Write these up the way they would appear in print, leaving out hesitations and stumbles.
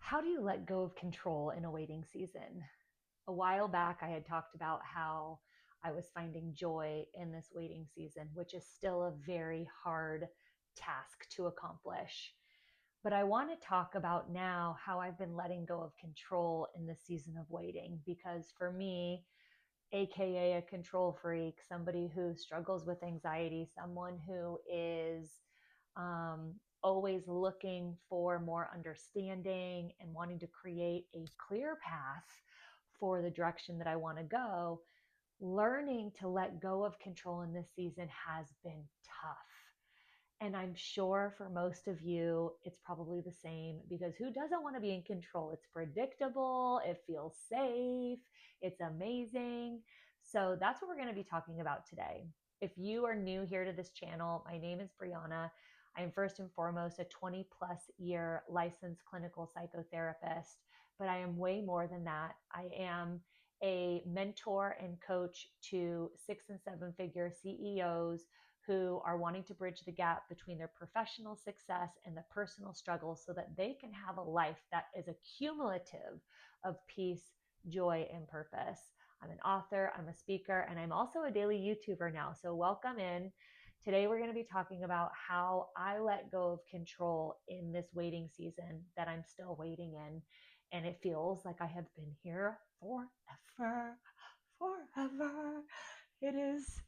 How do you let go of control in a waiting season? A while back, I had talked about how I was finding joy in this waiting season, which is still a very hard task to accomplish. But I want to talk about now how I've been letting go of control in the season of waiting, because for me, AKA a control freak, somebody who struggles with anxiety, someone who is um, always looking for more understanding and wanting to create a clear path for the direction that I want to go. Learning to let go of control in this season has been tough. And I'm sure for most of you, it's probably the same because who doesn't want to be in control? It's predictable, it feels safe, it's amazing. So that's what we're going to be talking about today. If you are new here to this channel, my name is Brianna. I am first and foremost a 20 plus year licensed clinical psychotherapist, but I am way more than that. I am a mentor and coach to 6 and 7 figure CEOs who are wanting to bridge the gap between their professional success and the personal struggles so that they can have a life that is accumulative of peace, joy, and purpose. I'm an author, I'm a speaker, and I'm also a daily YouTuber now. So welcome in. Today, we're going to be talking about how I let go of control in this waiting season that I'm still waiting in. And it feels like I have been here forever, forever. It is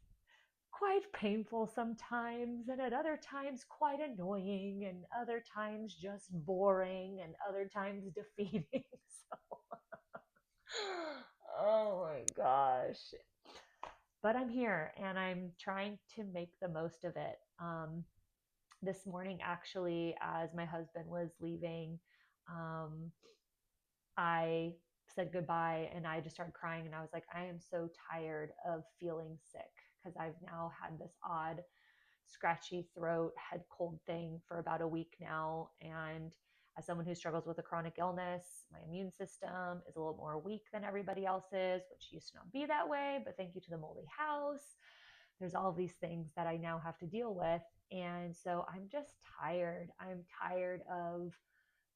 quite painful sometimes, and at other times quite annoying, and other times just boring, and other times defeating. So, oh my gosh. But I'm here and I'm trying to make the most of it. This morning, actually, as my husband was leaving, um, I said goodbye and I just started crying and I was like, I am so tired of feeling sick because I've now had this odd scratchy throat, head cold thing for about a week now. And as someone who struggles with a chronic illness, my immune system is a little more weak than everybody else's, which used to not be that way. But thank you to the moldy house, there's all these things that I now have to deal with. And so I'm just tired. I'm tired of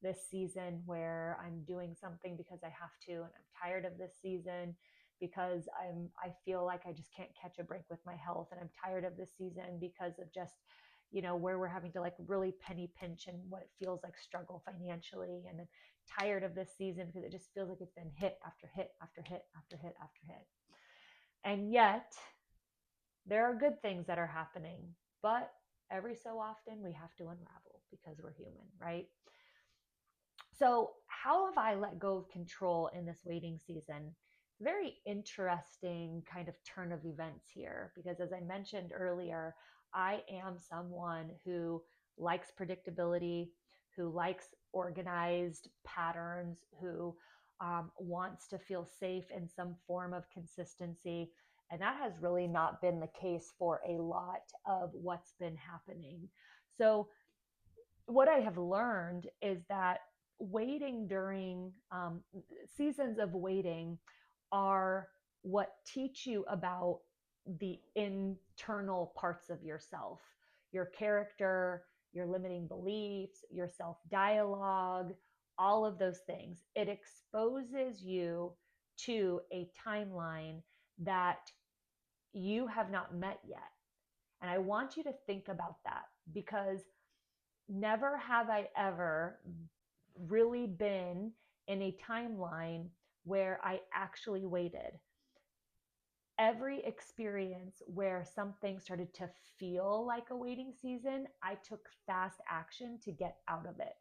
this season where I'm doing something because I have to, and I'm tired of this season because I feel like I just can't catch a break with my health, and I'm tired of this season because of just where we're having to like really penny pinch and what it feels like struggle financially, and I'm tired of this season because it just feels like it's been hit after hit after hit after hit after hit. And yet there are good things that are happening, but every so often we have to unravel because we're human, right? So, how have I let go of control in this waiting season? Very interesting kind of turn of events here because, as I mentioned earlier, I am someone who likes predictability, who likes organized patterns, who wants to feel safe in some form of consistency. And that has really not been the case for a lot of what's been happening. So, what I have learned is that waiting during seasons of waiting are what teach you about the internal parts of yourself, your character, your limiting beliefs, your self dialogue, all of those things. It exposes you to a timeline that you have not met yet. And I want you to think about that because never have I ever really been in a timeline where I actually waited. Every experience where something started to feel like a waiting season, I took fast action to get out of it.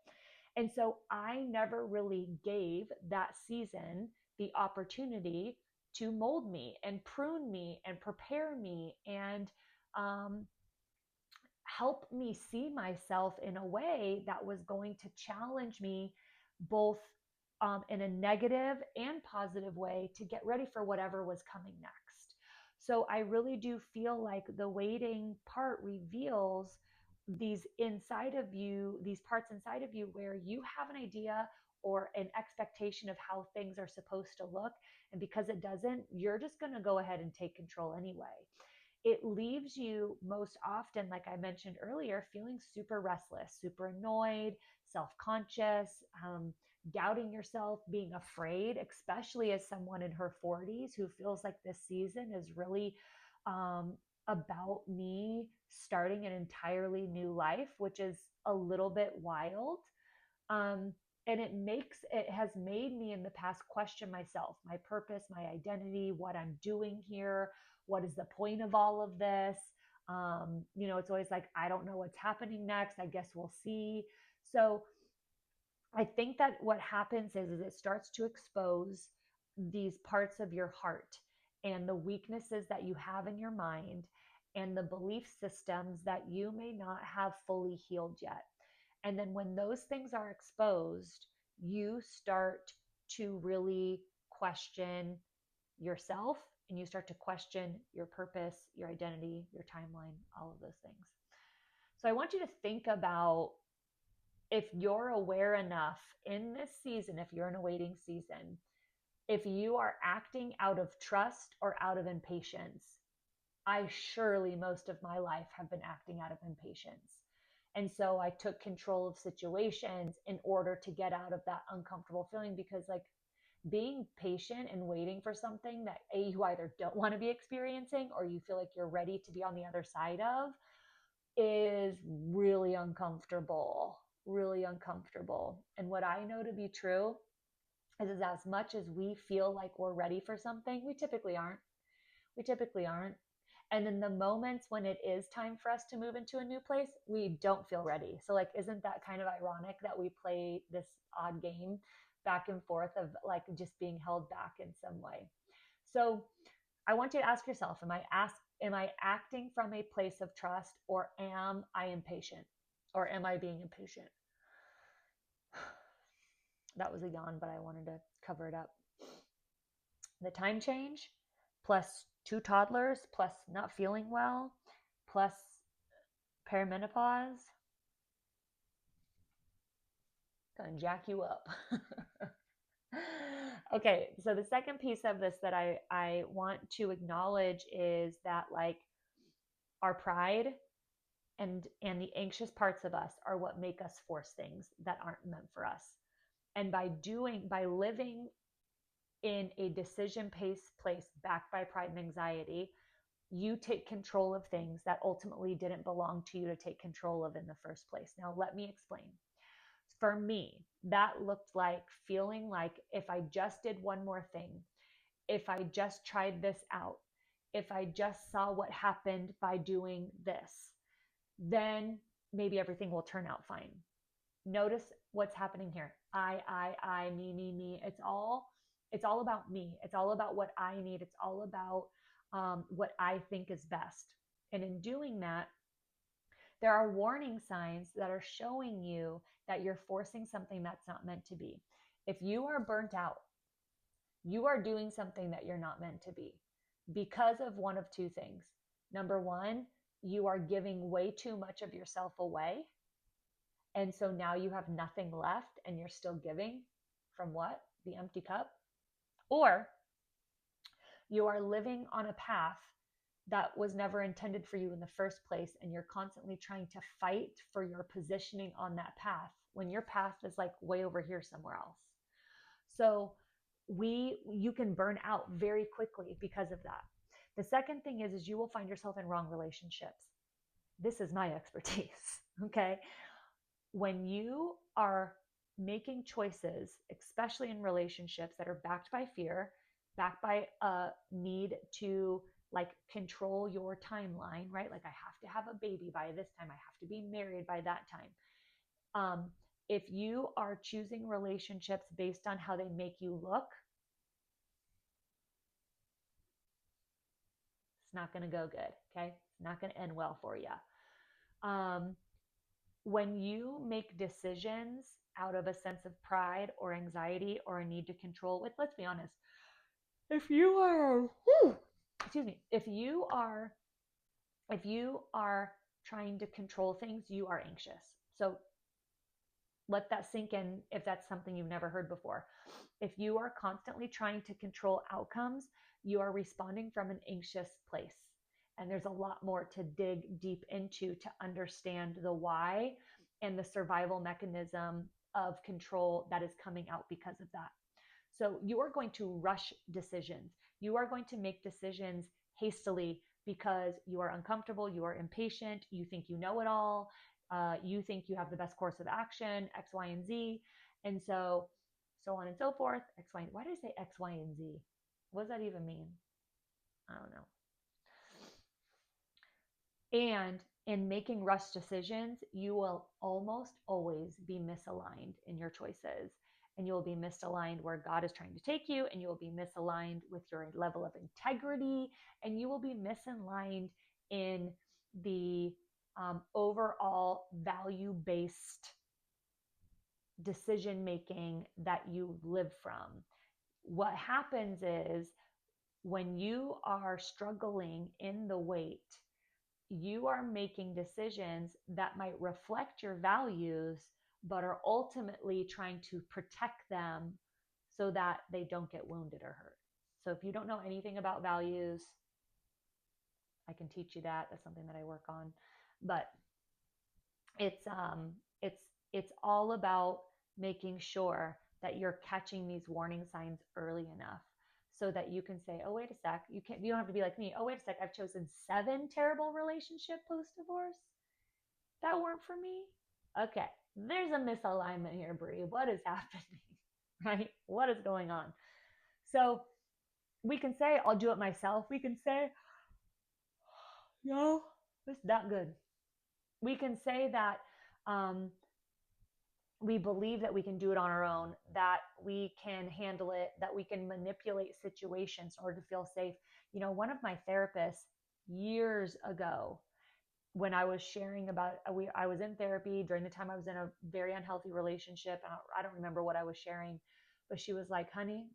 And so I never really gave that season the opportunity to mold me and prune me and prepare me and um, help me see myself in a way that was going to challenge me both in a negative and positive way to get ready for whatever was coming next. So I really do feel like the waiting part reveals these inside of you, these parts inside of you where you have an idea or an expectation of how things are supposed to look. And because it doesn't, you're just going to go ahead and take control anyway. It leaves you most often, like I mentioned earlier, feeling super restless, super annoyed, self conscious, doubting yourself, being afraid, especially as someone in her 40s who feels like this season is really um, about me starting an entirely new life, which is a little bit wild. um, and it has made me in the past question myself, my purpose, my identity, what I'm doing here, what is the point of all of this. It's always like, I don't know what's happening next, I guess we'll see. So I think that what happens is it starts to expose these parts of your heart and the weaknesses that you have in your mind and the belief systems that you may not have fully healed yet. And then when those things are exposed, you start to really question yourself, and you start to question your purpose, your identity, your timeline, all of those things. So I want you to think about, if you're aware enough in this season, if you're in a waiting season, if you are acting out of trust or out of impatience. I surely most of my life have been acting out of impatience. And so I took control of situations in order to get out of that uncomfortable feeling, because like being patient and waiting for something that you either don't want to be experiencing or you feel like you're ready to be on the other side of is really uncomfortable, really uncomfortable. And what I know to be true is as much as we feel like we're ready for something, we typically aren't. We typically aren't. And then the moments when it is time for us to move into a new place, we don't feel ready. So like, isn't that kind of ironic that we play this odd game back and forth of like just being held back in some way? So I want you to ask yourself, am I acting from a place of trust, or am I impatient? Or am I being impatient? That was a yawn, but I wanted to cover it up. The time change, plus two toddlers, plus not feeling well, plus perimenopause, gonna jack you up. Okay, so the second piece of this that I want to acknowledge is that like our pride and the anxious parts of us are what make us force things that aren't meant for us. And by living in a decision pace place backed by pride and anxiety, you take control of things that ultimately didn't belong to you to take control of in the first place. Now, let me explain. For me, that looked like feeling like if I just did one more thing, if I just tried this out, if I just saw what happened by doing this, then maybe everything will turn out fine. Notice what's happening here. I, me. It's all about me. It's all about what I need. It's all about what I think is best. And in doing that, there are warning signs that are showing you that you're forcing something that's not meant to be. If you are burnt out, you are doing something that you're not meant to be because of one of two things. Number one, you are giving way too much of yourself away. And so now you have nothing left and you're still giving from what? The empty cup. Or you are living on a path that was never intended for you in the first place, and you're constantly trying to fight for your positioning on that path when your path is like way over here somewhere else. So you can burn out very quickly because of that. The second thing is you will find yourself in wrong relationships. This is my expertise. Okay, when you are making choices, especially in relationships that are backed by fear, backed by a need to like control your timeline, right? Like I have to have a baby by this time, I have to be married by that time. If you are choosing relationships based on how they make you look, it's not going to go good. Okay, it's not going to end well for you. When you make decisions out of a sense of pride or anxiety or a need to control, with, let's be honest, if you are excuse me, if you are trying to control things, you are anxious. So let that sink in if that's something you've never heard before. If you are constantly trying to control outcomes, you are responding from an anxious place. And there's a lot more to dig deep into to understand the why and the survival mechanism of control that is coming out because of that. So you are going to rush decisions. You are going to make decisions hastily because you are uncomfortable, you are impatient, you think you know it all, you think you have the best course of action, X, Y, and Z. And so on and so forth. X, Y, why did I say X, Y, and Z? What does that even mean? I don't know. And in making rush decisions, you will almost always be misaligned in your choices. And you will be misaligned where God is trying to take you, and you will be misaligned with your level of integrity, and you will be misaligned in the overall value based decision making that you live from. What happens is when you are struggling in the weight, you are making decisions that might reflect your values, but are ultimately trying to protect them so that they don't get wounded or hurt. So if you don't know anything about values, I can teach you that. That's something that I work on. But it's it's it's all about making sure that you're catching these warning signs early enough so that you can say, oh, wait a sec. You don't have to be like me. Oh, wait a sec. I've chosen 7 terrible relationship post divorce that weren't for me. Okay, there's a misalignment here, Brie. What is happening? Right? What is going on? So we can say, I'll do it myself. We can say, no, it's not good. We can say that um, we believe that we can do it on our own, that we can handle it, that we can manipulate situations in order to feel safe. You know, one of my therapists years ago, when I was sharing about, I was in therapy during the time I was in a very unhealthy relationship. And I don't remember what I was sharing, but she was like, honey,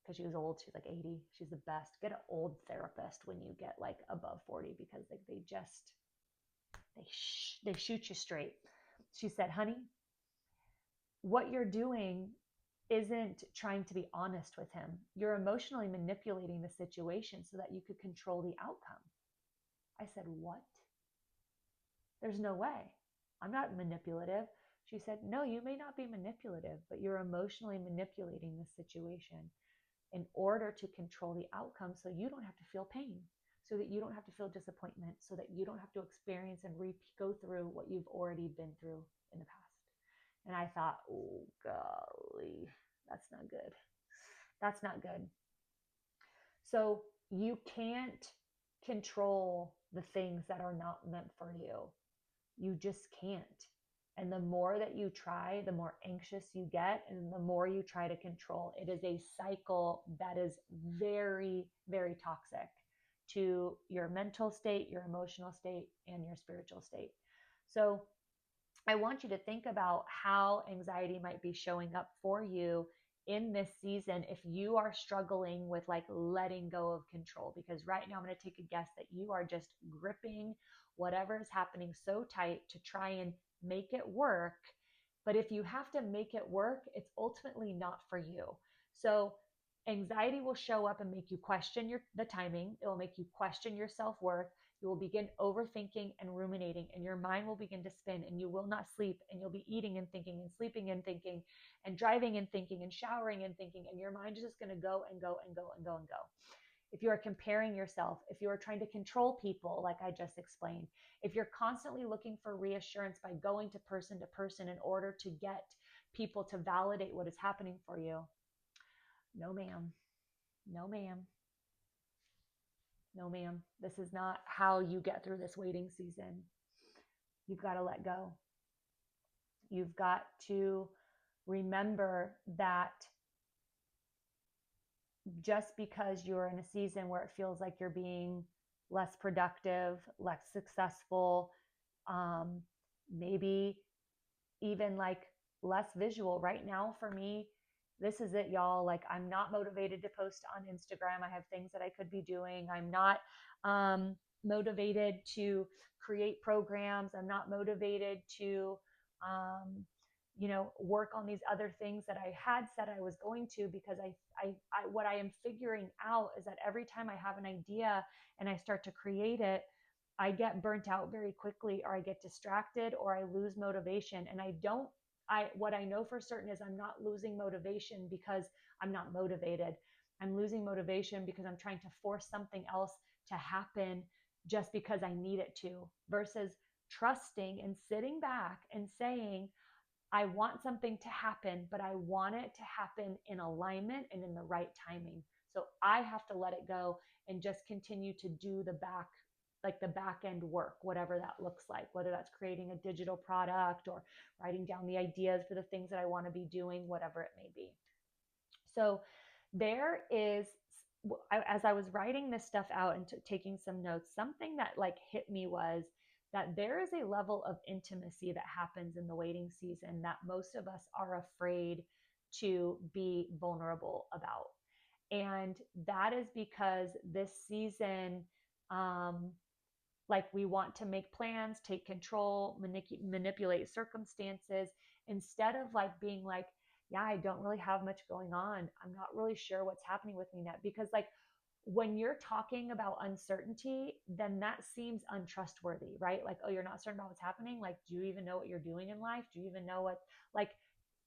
because she was old, she's like 80. She's the best. Get an old therapist when you get like above 40, because they just, they shoot you straight. She said, honey, what you're doing isn't trying to be honest with him. You're emotionally manipulating the situation so that you could control the outcome. I said, what? There's no way. I'm not manipulative. She said, no, you may not be manipulative, but you're emotionally manipulating the situation in order to control the outcome so you don't have to feel pain, so that you don't have to feel disappointment, so that you don't have to experience and go through what you've already been through in the past. And I thought, oh, golly, that's not good. That's not good. So you can't control the things that are not meant for you. You just can't. And the more that you try, the more anxious you get, and the more you try to control. It is a cycle that is very, very toxic to your mental state, your emotional state, and your spiritual state. So I want you to think about how anxiety might be showing up for you in this season if you are struggling with like letting go of control. Because right now I'm going to take a guess that you are just gripping whatever is happening so tight to try and make it work. But if you have to make it work, it's ultimately not for you. So anxiety will show up and make you question the timing. It will make you question your self-worth. You will begin overthinking and ruminating, and your mind will begin to spin, and you will not sleep, and you'll be eating and thinking and sleeping and thinking and driving and thinking and showering and thinking, and your mind is just going to go and go and go and go and go. If you are comparing yourself, if you are trying to control people, like I just explained, if you're constantly looking for reassurance by going to person in order to get people to validate what is happening for you, no, ma'am. No, ma'am. No, ma'am. This is not how you get through this waiting season. You've got to let go. You've got to remember that just because you're in a season where it feels like you're being less productive, less successful, maybe even like less visual. Right now for me, this is it, y'all. Like, I'm not motivated to post on Instagram. I have things that I could be doing. I'm not motivated to create programs. I'm not motivated to, work on these other things that I had said I was going to, because what I am figuring out is that every time I have an idea and I start to create it, I get burnt out very quickly, or I get distracted, or I lose motivation, and I don't what I know for certain is I'm not losing motivation because I'm not motivated. I'm losing motivation because I'm trying to force something else to happen just because I need it to, versus trusting and sitting back and saying, I want something to happen, but I want it to happen in alignment and in the right timing. So I have to let it go and just continue to do the back end work, whatever that looks like, whether that's creating a digital product or writing down the ideas for the things that I want to be doing, whatever it may be. So there is, as I was writing this stuff out and taking some notes, something that like hit me was that there is a level of intimacy that happens in the waiting season that most of us are afraid to be vulnerable about. And that is because this season, um, like we want to make plans, take control, manipulate circumstances, instead of like being like, yeah, I don't really have much going on. I'm not really sure what's happening with me now. Because like when you're talking about uncertainty, then that seems untrustworthy, right? Like, oh, you're not certain about what's happening. Like, do you even know what you're doing in life? Do you even know what, like,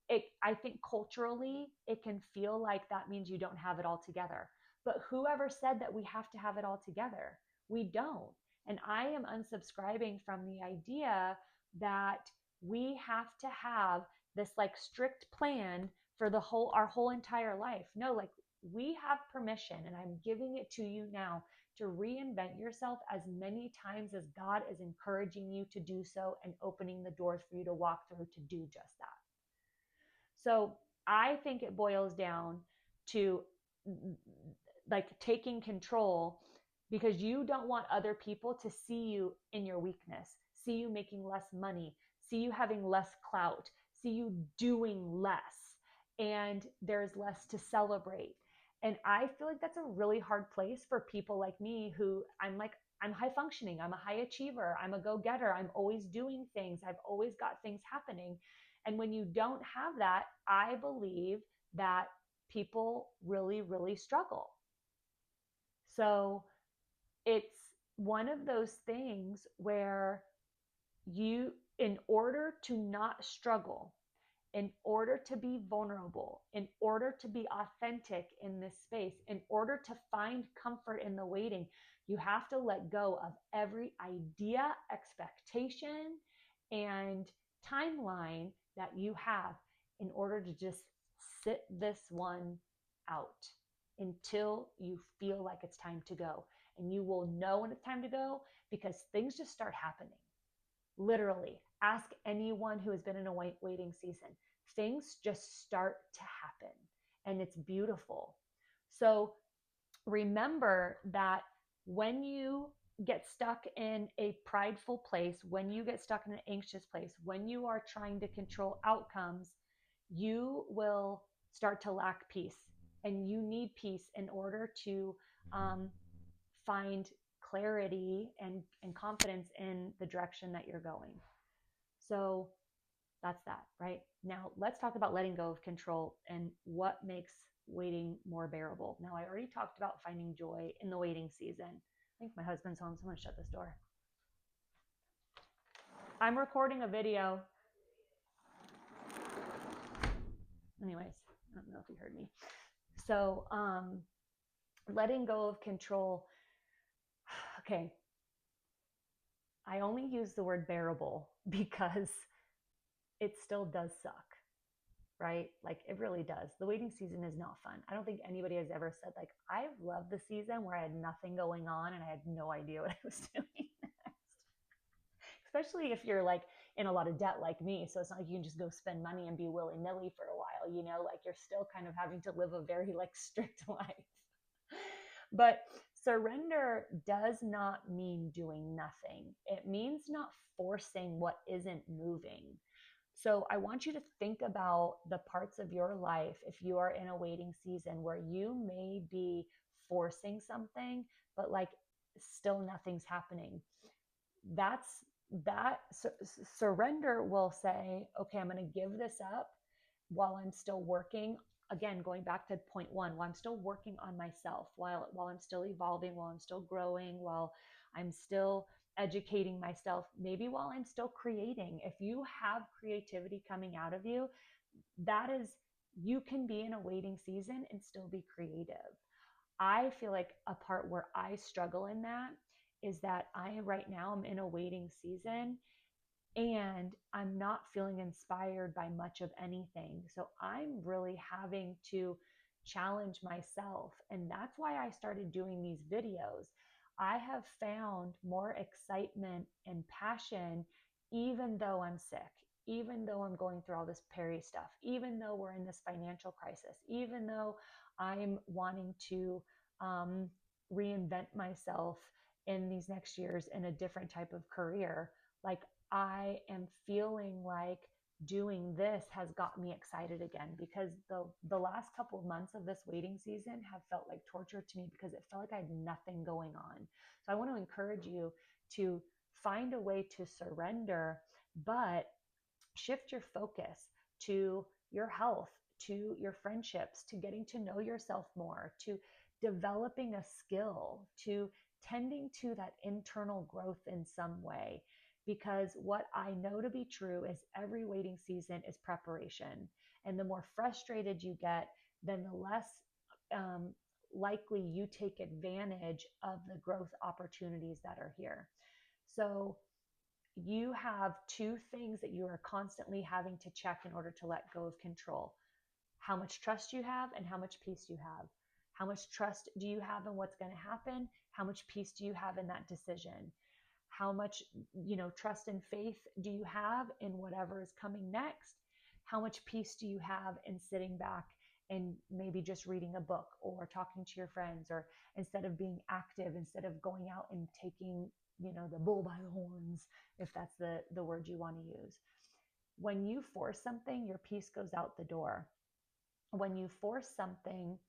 it, I think culturally, it can feel like that means you don't have it all together. But whoever said that we have to have it all together? We don't. And I am unsubscribing from the idea that we have to have this like strict plan for our whole entire life. No, like we have permission, and I'm giving it to you now, to reinvent yourself as many times as God is encouraging you to do so and opening the doors for you to walk through to do just that. So I think it boils down to like taking control, because you don't want other people to see you in your weakness, see you making less money, see you having less clout, see you doing less, and there's less to celebrate. And I feel like that's a really hard place for people like me, who I'm high functioning, I'm a high achiever, I'm a go-getter, I'm always doing things, I've always got things happening. And when you don't have that, I believe that people really, really struggle. So it's one of those things where you, in order to not struggle, in order to be vulnerable, in order to be authentic in this space, in order to find comfort in the waiting, you have to let go of every idea, expectation, and timeline that you have, in order to just sit this one out until you feel like it's time to go. And you will know when it's time to go, because things just start happening. Literally, ask anyone who has been in a waiting season. Things just start to happen, and it's beautiful. So remember that when you get stuck in a prideful place, when you get stuck in an anxious place, when you are trying to control outcomes, you will start to lack peace. And you need peace in order to find clarity and confidence in the direction that you're going. So that's that, right? Now let's talk about letting go of control and what makes waiting more bearable. Now I already talked about finding joy in the waiting season. I think my husband's home. Someone shut this door. I'm recording a video. Anyways, I don't know if you heard me. So letting go of control. Okay. I only use the word bearable because it still does suck, right? Like it really does. The waiting season is not fun. I don't think anybody has ever said like, I've loved the season where I had nothing going on and I had no idea what I was doing next. Especially if you're like in a lot of debt like me. So it's not like you can just go spend money and be willy-nilly for a while, you know, like you're still kind of having to live a very like strict life. But surrender does not mean doing nothing. It means not forcing what isn't moving. So I want you to think about the parts of your life, if you are in a waiting season, where you may be forcing something, but like still nothing's happening. That's that surrender will say, okay, I'm going to give this up while I'm still working. Again, going back to point one, while I'm still working on myself, while I'm still evolving, while I'm still growing, while I'm still educating myself, maybe while I'm still creating. If you have creativity coming out of you, that is, you can be in a waiting season and still be creative. I feel like a part where I struggle in that is that I right now am in a waiting season and I'm not feeling inspired by much of anything. So I'm really having to challenge myself. And that's why I started doing these videos. I have found more excitement and passion, even though I'm sick, even though I'm going through all this peri stuff, even though we're in this financial crisis, even though I'm wanting to um, reinvent myself in these next years in a different type of career. Like, I am feeling like doing this has got me excited again, because the last couple of months of this waiting season have felt like torture to me because it felt like I had nothing going on. So I want to encourage you to find a way to surrender, but shift your focus to your health, to your friendships, to getting to know yourself more, to developing a skill, to tending to that internal growth in some way. Because what I know to be true is every waiting season is preparation. And the more frustrated you get, then the less um, likely you take advantage of the growth opportunities that are here. So you have two things that you are constantly having to check in order to let go of control: how much trust you have and how much peace you have. How much trust do you have in what's going to happen? How much peace do you have in that decision? How much, trust and faith do you have in whatever is coming next? How much peace do you have in sitting back and maybe just reading a book or talking to your friends, or instead of being active, instead of going out and taking, the bull by the horns, if that's the word you want to use. When you force something, your peace goes out the door. When you force something,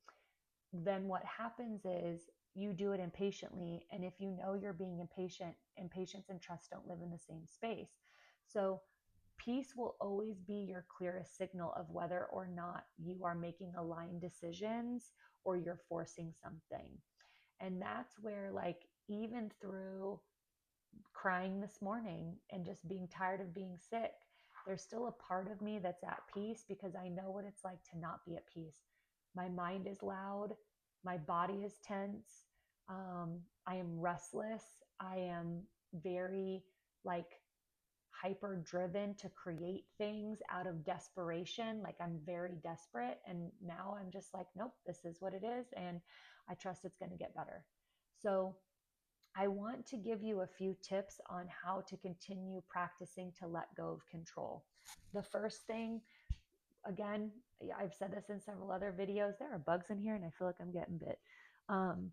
then what happens is you do it impatiently. And if you know you're being impatient, impatience and trust don't live in the same space. So peace will always be your clearest signal of whether or not you are making aligned decisions or you're forcing something. And that's where, like, even through crying this morning and just being tired of being sick, there's still a part of me that's at peace because I know what it's like to not be at peace. My mind is loud, my body is tense, I am restless, I am very, like, hyper driven to create things out of desperation. Like, I'm very desperate. And now I'm just like, nope, this is what it is. And I trust it's going to get better. So I want to give you a few tips on how to continue practicing to let go of control. The first thing, again, I've said this in several other videos. There are bugs in here and I feel like I'm getting bit. Um,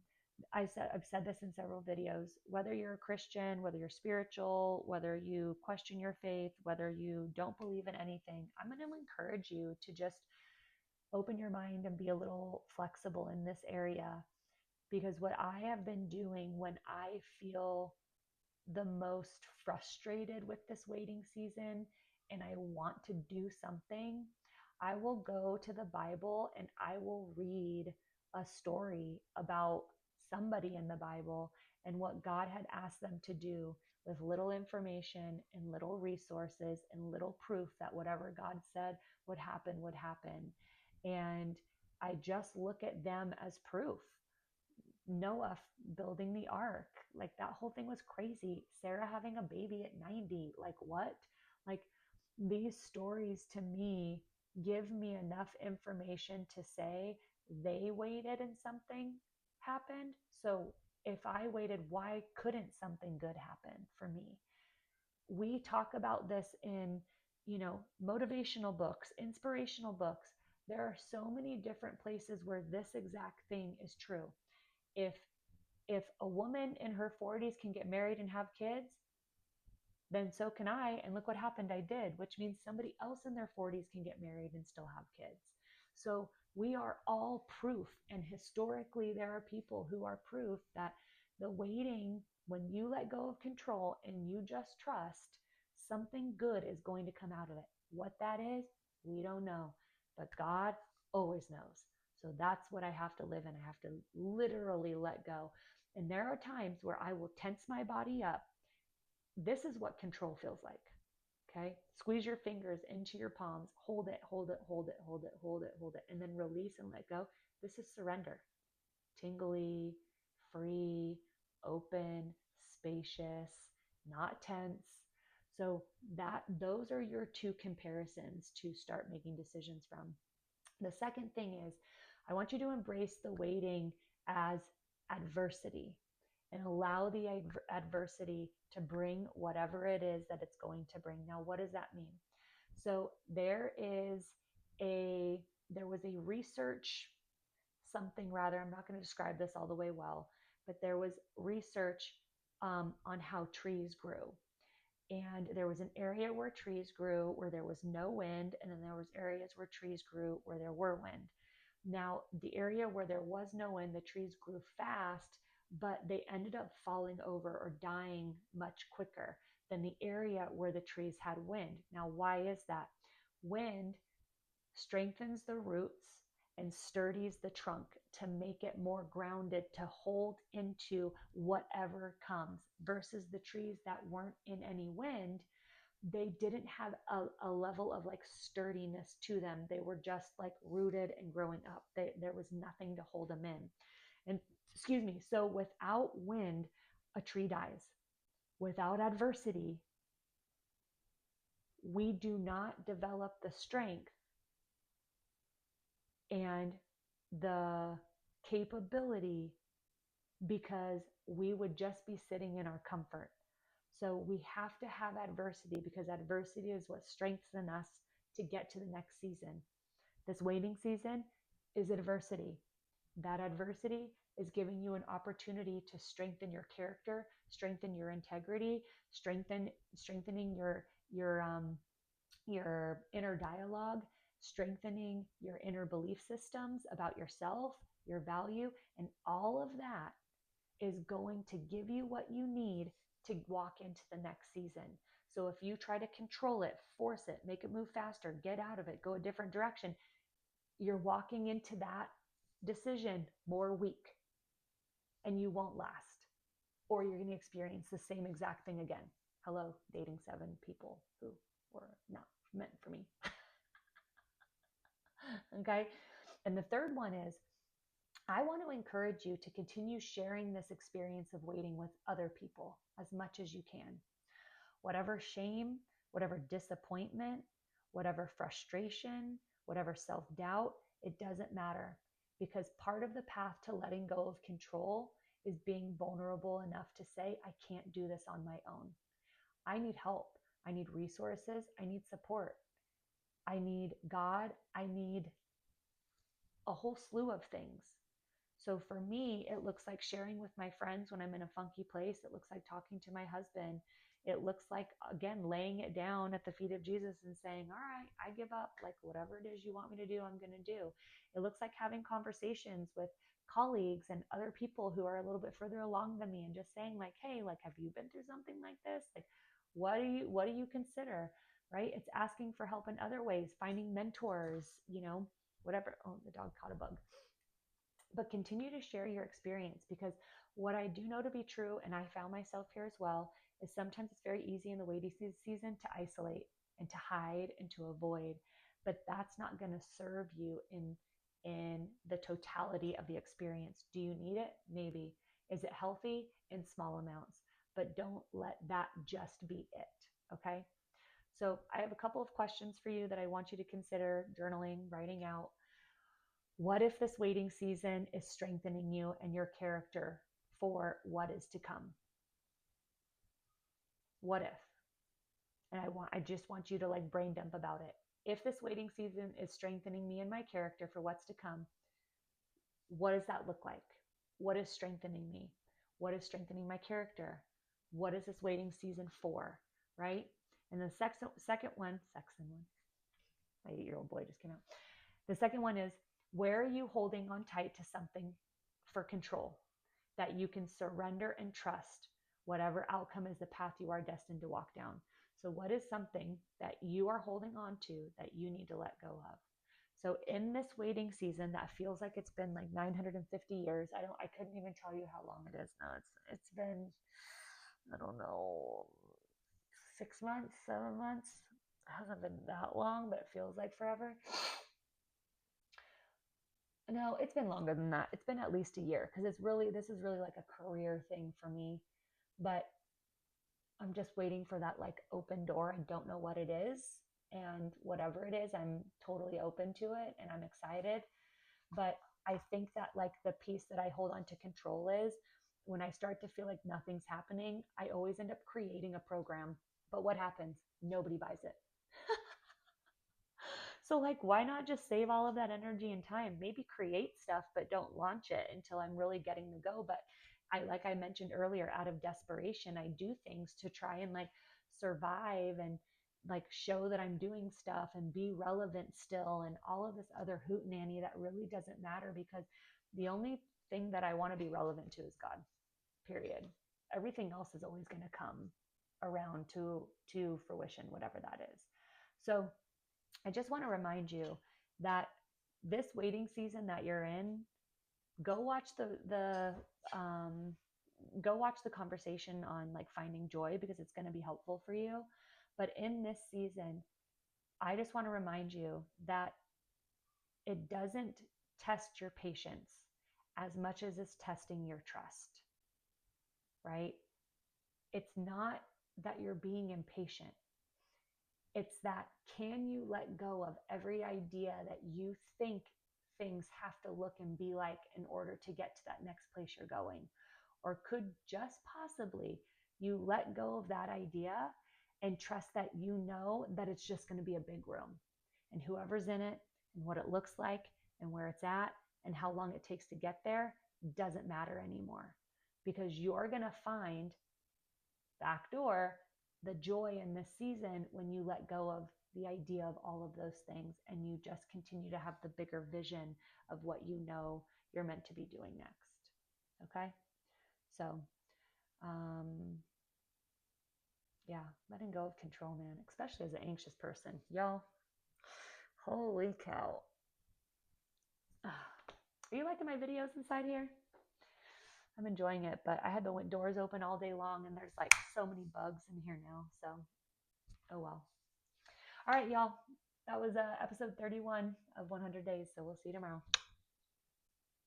I've said this in several videos. Whether you're a Christian, whether you're spiritual, whether you question your faith, whether you don't believe in anything, I'm going to encourage you to just open your mind and be a little flexible in this area. Because what I have been doing when I feel the most frustrated with this waiting season and I want to do something, I will go to the Bible and I will read a story about somebody in the Bible and what God had asked them to do, with little information and little resources and little proof that whatever God said would happen would happen. And I just look at them as proof. Noah building the ark, like, that whole thing was crazy. Sarah having a baby at 90, like, what? Like, these stories to me give me enough information to say they waited and something happened. So if I waited, why couldn't something good happen for me? We talk about this in, motivational books, inspirational books. There are so many different places where this exact thing is true. If if a woman in her 40s can get married and have kids, then so can I. And look what happened, I did, which means somebody else in their 40s can get married and still have kids. So we are all proof. And historically, there are people who are proof that the waiting, when you let go of control and you just trust, something good is going to come out of it. What that is, we don't know, but God always knows. So that's what I have to live in. I have to literally let go. And there are times where I will tense my body up This is what control feels like. Okay. Squeeze your fingers into your palms, hold it, hold it, hold it, hold it, hold it, hold it, and then release and let go. This is surrender. Tingly, free, open, spacious, not tense. So those are your two comparisons to start making decisions from. The second thing is I want you to embrace the waiting as adversity and allow the adversity to bring whatever it is that it's going to bring. Now, what does that mean? So there was a research something rather, I'm not going to describe this all the way well, but there was research on how trees grew. And there was an area where trees grew where there was no wind, and then there was areas where trees grew where there were wind. Now, the area where there was no wind, the trees grew fast, but they ended up falling over or dying much quicker than the area where the trees had wind. Now, why is that? Wind strengthens the roots and sturdies the trunk to make it more grounded to hold into whatever comes, versus the trees that weren't in any wind. They didn't have a level of like sturdiness to them. They were just like rooted and growing up. There was nothing to hold them in. And excuse me, so without wind, a tree dies. Without adversity, we do not develop the strength and the capability, because we would just be sitting in our comfort. So we have to have adversity, because adversity is what strengthens us to get to the next season. This waiting season is adversity. That adversity is giving you an opportunity to strengthen your character, strengthen your integrity, strengthening your inner dialogue, strengthening your inner belief systems about yourself, your value, and all of that is going to give you what you need to walk into the next season. So if you try to control it, force it, make it move faster, get out of it, go a different direction, you're walking into that decision more weak, and you won't last, or you're going to experience the same exact thing again. Hello, dating 7 people who were not meant for me. Okay. And the third one is, I want to encourage you to continue sharing this experience of waiting with other people as much as you can. Whatever shame, whatever disappointment, whatever frustration, whatever self-doubt, it doesn't matter, because part of the path to letting go of control is being vulnerable enough to say, I can't do this on my own. I need help. I need resources. I need support. I need God. I need a whole slew of things. So for me, it looks like sharing with my friends when I'm in a funky place. It looks like talking to my husband. It looks like, again, laying it down at the feet of Jesus and saying, all right, I give up. Like, whatever it is you want me to do, I'm going to do. It looks like having conversations with colleagues and other people who are a little bit further along than me, and just saying like, hey, like, have you been through something like this? Like, what do you consider? Right? It's asking for help in other ways, finding mentors, whatever. Oh, the dog caught a bug. But continue to share your experience, because what I do know to be true, and I found myself here as well, is sometimes it's very easy in the waiting season to isolate and to hide and to avoid, but that's not going to serve you in the totality of the experience. Do you need it? Maybe. Is it healthy? In small amounts, but don't let that just be it. Okay. So I have a couple of questions for you that I want you to consider journaling, writing out. What if this waiting season is strengthening you and your character for what is to come? What if? And I just want you to like brain dump about it. If this waiting season is strengthening me and my character for what's to come, what does that look like? What is strengthening me? What is strengthening my character? What is this waiting season for? Right? And the second one, my 8-year-old boy just came out. The second one is, where are you holding on tight to something for control that you can surrender and trust whatever outcome is the path you are destined to walk down? So what is something that you are holding on to that you need to let go of? So in this waiting season that feels like it's been like 950 years, I couldn't even tell you how long it is now. It's been, I don't know, 6 months, 7 months. It hasn't been that long, but it feels like forever. No, it's been longer than that. It's been at least a year because this is really like a career thing for me. But I'm just waiting for that like open door. I don't know what it is. And whatever it is, I'm totally open to it and I'm excited. But I think that like the piece that I hold on to control is when I start to feel like nothing's happening, I always end up creating a program. But what happens? Nobody buys it. So, like, why not just save all of that energy and time? Maybe create stuff, but don't launch it until I'm really getting the go. But like I mentioned earlier, out of desperation, I do things to try and like survive and like show that I'm doing stuff and be relevant still and all of this other hoot nanny that really doesn't matter because the only thing that I want to be relevant to is God, period. Everything else is always going to come around to fruition, whatever that is. So, I just want to remind you that this waiting season that you're in, go watch the go watch the conversation on like finding joy because it's going to be helpful for you. But in this season, I just want to remind you that it doesn't test your patience as much as it's testing your trust, right? It's not that you're being impatient. It's that can you let go of every idea that you think things have to look and be like in order to get to that next place you're going? Or could just possibly you let go of that idea and trust that you know that it's just going to be a big room and whoever's in it and what it looks like and where it's at and how long it takes to get there doesn't matter anymore because you're going to find back door the joy in this season when you let go of the idea of all of those things and you just continue to have the bigger vision of what you know you're meant to be doing next. Okay? So, um, yeah, letting go of control, man, especially as an anxious person. Y'all, holy cow. Are you liking my videos inside here? I'm enjoying it, but I had the doors open all day long and there's like so many bugs in here now. So, oh well. All right, y'all. That was episode 31 of 100 Days. So we'll see you tomorrow.